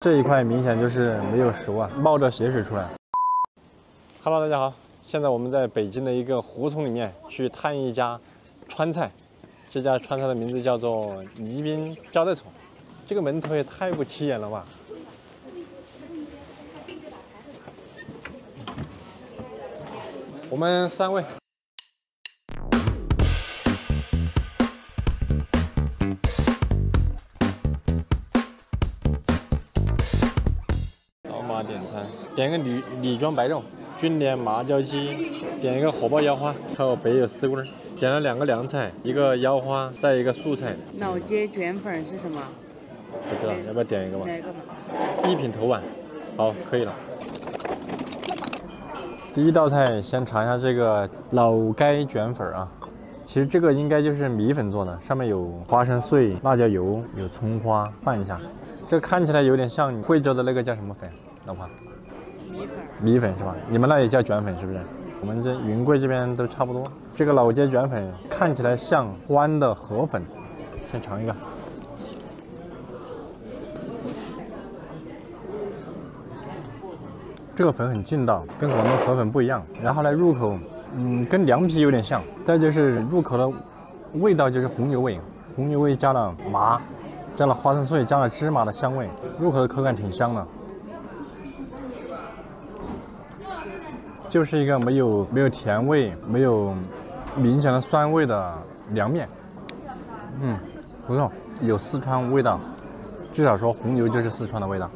这一块明显就是没有熟啊，冒着血水出来。Hello， 大家好，现在我们在北京的一个胡同里面去探一家川菜，这家川菜的名字叫做宜宾招待所。这个门头也太不起眼了吧！我们3位。 点餐，点个李庄白肉、菌莲麻椒鸡，点一个火爆腰花，还有白有丝瓜，点了2个凉菜，一个腰花，再一个素菜。老街卷粉是什么？不知道，要不要点一个吧？哪个吧1品头碗，好，可以了。第一道菜先尝一下这个老街卷粉啊，其实这个应该就是米粉做的，上面有花生碎、辣椒油，有葱花，拌一下。这看起来有点像贵州的那个叫什么粉？ 老婆，米粉是吧？你们那也叫卷粉是不是？我们这云贵这边都差不多。这个老街卷粉看起来像欢的河粉，先尝一个。这个粉很劲道，跟广东河粉不一样。然后呢，入口，跟凉皮有点像。再就是入口的味道就是红牛味，红牛味加了麻，加了花生碎，加了芝麻的香味，入口的口感挺香的。 就是一个没有甜味、没有明显的酸味的凉面，不错，有四川味道，至少说红牛就是四川的味道。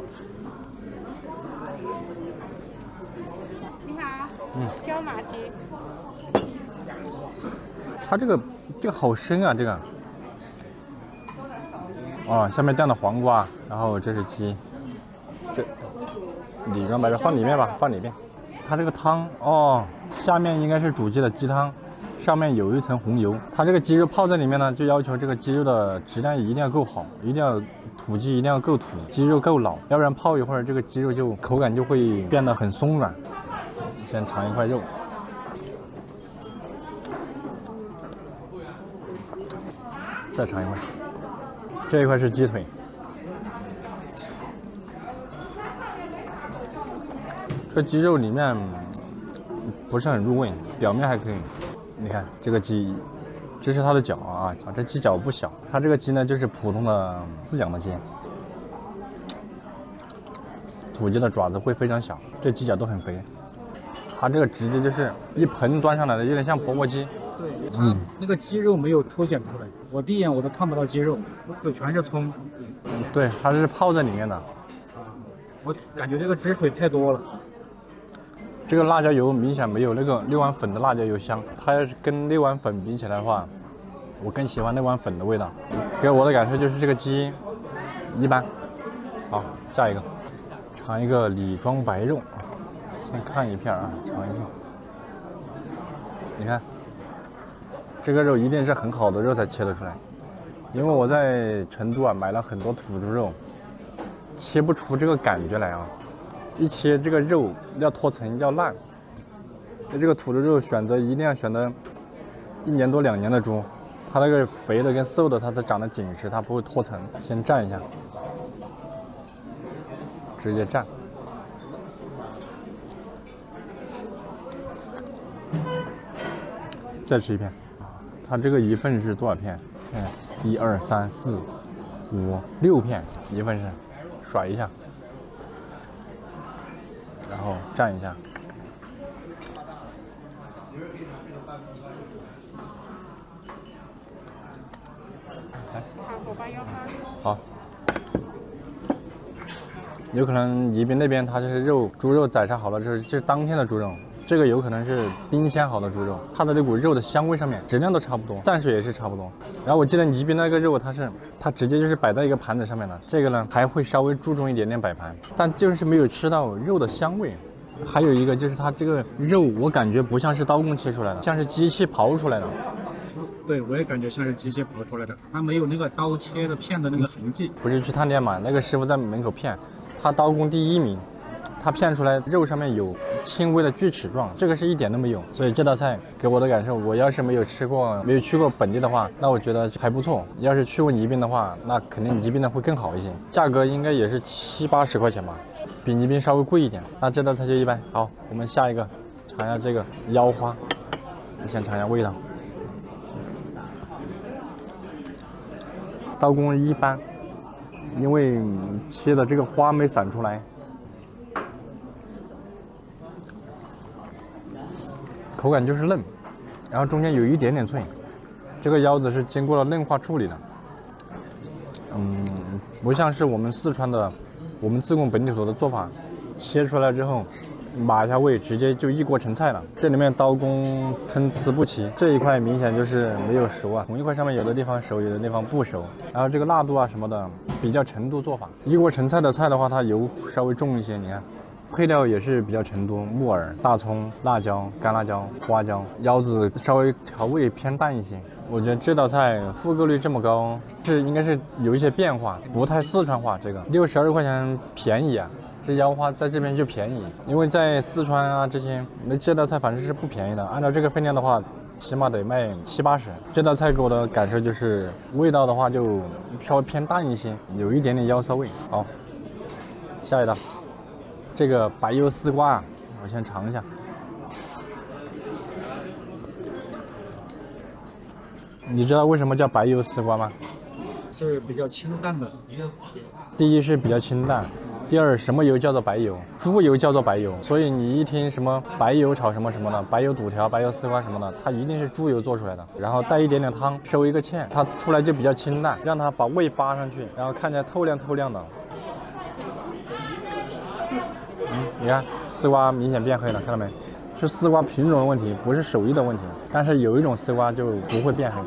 你好，椒麻鸡。它这个好深啊，这个。哦，下面垫的黄瓜，然后这是鸡，这里边把它放里面吧，放里面。 它这个汤哦，下面应该是煮鸡的鸡汤，上面有一层红油。它这个鸡肉泡在里面呢，就要求这个鸡肉的质量一定要够好，一定要土鸡一定要够土，鸡肉够老，要不然泡一会儿这个鸡肉就口感就会变得很松软。先尝一块肉，再尝一块，这一块是鸡腿。 这个鸡肉里面不是很入味，表面还可以。你看这个鸡，这是它的脚啊，这鸡脚不小。它这个鸡呢，就是普通的饲养的鸡，土鸡的爪子会非常小，这鸡脚都很肥。它这个直接就是一盆端上来的，有点像钵钵鸡。对，那个鸡肉没有凸显出来，我第一眼我都看不到鸡肉，就全是葱。对，它是泡在里面的。我感觉这个汁水太多了。 这个辣椒油明显没有那个6碗粉的辣椒油香，它要是跟6碗粉比起来的话，我更喜欢6碗粉的味道。给我的感受就是这个鸡一般。好，下一个，尝一个李庄白肉，先看一片啊，尝一片。你看，这个肉一定是很好的肉才切得出来，因为我在成都啊买了很多土猪肉，切不出这个感觉来啊。 一切这个肉要脱层要烂，这个土猪肉一定要选择1年多2年的猪，它那个肥的跟瘦的它才长得紧实，它不会脱层。先蘸一下，直接蘸。再吃一片，它这个一份是多少片？看1、2、3、4、5、6片，一份是，甩一下。 然后蘸一下，好。有可能宜宾那边它就是猪肉宰杀好了，这是当天的猪肉，这个有可能是冰鲜好的猪肉，它的那股肉的香味上面质量都差不多，蘸水也是差不多。然后我记得宜宾那个肉它直接就是摆在一个盘子上面的，这个呢还会稍微注重一点点摆盘，但就是没有吃到肉的香味。 还有一个就是它这个肉，我感觉不像是刀工切出来的，像是机器刨出来的。对，我也感觉像是机器刨出来的，它没有那个刀切的片的那个痕迹。不是去探店嘛，那个师傅在门口片，他刀工第1名，他片出来肉上面有轻微的锯齿状，这个是一点都没有。所以这道菜给我的感受，我要是没有去过本地的话，那我觉得还不错。要是去过宜宾的话，那肯定宜宾的会更好一些，价格应该也是70、80块钱吧，比宜宾稍微贵一点。那这道菜就一般。好，我们下一个尝一下这个腰花，先尝一下味道。刀工一般，因为切的这个花没散出来。口感就是嫩，然后中间有一点点脆。这个腰子是经过了嫩化处理的，不像是我们四川的，我们自贡本地所的做法，切出来之后码一下味，直接就一锅成菜了。这里面刀工参差不齐，这一块明显就是没有熟啊，同一块上面有的地方熟，有的地方不熟。然后这个辣度啊什么的比较成都做法，一锅成菜的菜的话，它油稍微重一些，你看。配料也是比较成都，木耳、大葱、辣椒、干辣椒、花椒，腰子稍微调味偏淡一些。我觉得这道菜复购率这么高，应该是有一些变化，不太四川话。这个62块钱便宜啊，这腰花在这边就便宜，因为在四川啊这些，那这道菜反正是不便宜的。按照这个分量的话，起码得卖70、80。这道菜给我的感受就是味道的话就稍微偏淡一些，有一点点腰骚味。好，下一道。这个白油丝瓜啊，我先尝一下。你知道为什么叫白油丝瓜吗？是比较清淡的。第一是比较清淡，第二什么油叫做白油？猪油叫做白油。所以你一听什么白油炒什么什么的，白油肚条、白油丝瓜什么的，它一定是猪油做出来的，然后带一点点汤，收一个芡，它出来就比较清淡，让它把味扒上去，然后看起来透亮透亮的。你看丝瓜明显变黑了，看到没？是丝瓜品种的问题，不是手艺的问题。但是有一种丝瓜就不会变黑，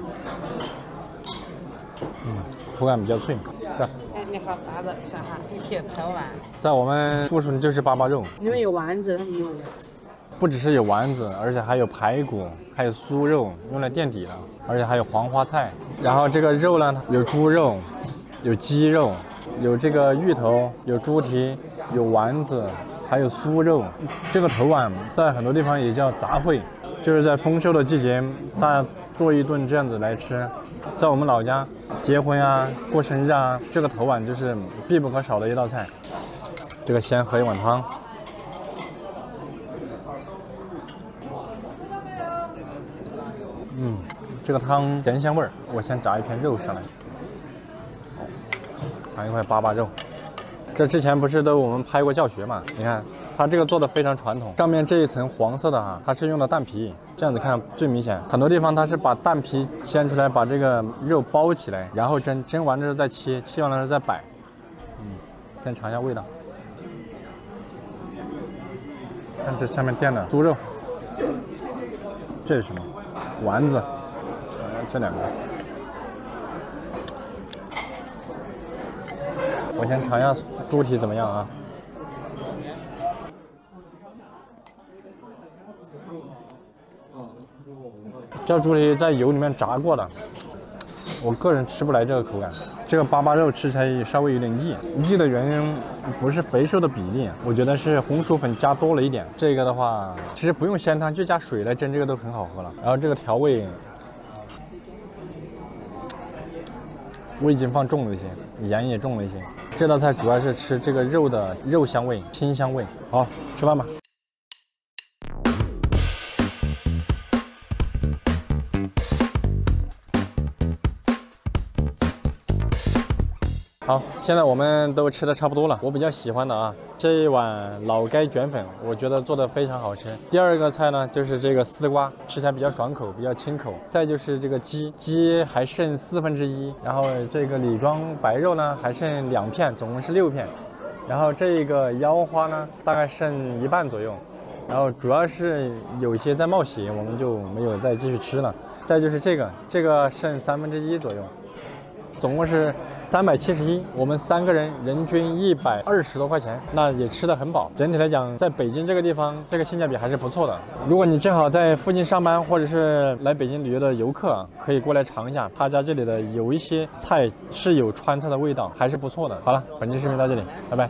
口感比较脆。哎，你好大的啥哈？一铁条丸。在我们富顺就是粑粑肉，你们有丸子，他们有。不只是有丸子，而且还有排骨，还有酥肉，用来垫底的，而且还有黄花菜。然后这个肉呢，有猪肉，有鸡肉，有这个芋头，有猪蹄，有丸子。还有酥肉，这个头丸在很多地方也叫杂烩，就是在丰收的季节，大家做一顿这样子来吃。在我们老家，结婚啊、过生日啊，这个头丸就是必不可少的一道菜。这个先喝一碗汤，这个汤甜香味儿。我先炸一片肉上来，尝一块粑粑肉。这之前不是都我们拍过教学嘛？你看它这个做的非常传统，上面这一层黄色的啊，它是用的蛋皮，这样子看最明显。很多地方它是把蛋皮掀出来，把这个肉包起来，然后蒸，蒸完之后再切，切完了之后再摆。先尝一下味道。看这下面垫的猪肉，这是什么？丸子，这两个。我先尝一下猪蹄怎么样啊？这猪蹄在油里面炸过的，我个人吃不来这个口感。这个粑粑肉吃起来稍微有点腻，腻的原因不是肥瘦的比例，我觉得是红薯粉加多了一点。这个的话，其实不用鲜汤，就加水来蒸，这个都很好喝了。然后这个调味。味精放重了一些，盐也重了一些。这道菜主要是吃这个肉的肉香味、清香味。好，吃饭吧。好，现在我们都吃的差不多了。我比较喜欢的啊，这一碗老该卷粉，我觉得做的非常好吃。第二个菜呢，就是这个丝瓜，吃起来比较爽口，比较清口。再就是这个鸡还剩1/4，然后这个李庄白肉呢还剩2片，总共是6片。然后这个腰花呢，大概剩一半左右。然后主要是有些在冒血，我们就没有再继续吃了。再就是这个剩1/3左右，总共是371，我们3个人人均120多块钱，那也吃得很饱。整体来讲，在北京这个地方，这个性价比还是不错的。如果你正好在附近上班，或者是来北京旅游的游客，可以过来尝一下。他家这里的有一些菜是有川菜的味道，还是不错的。好了，本期视频到这里，拜拜。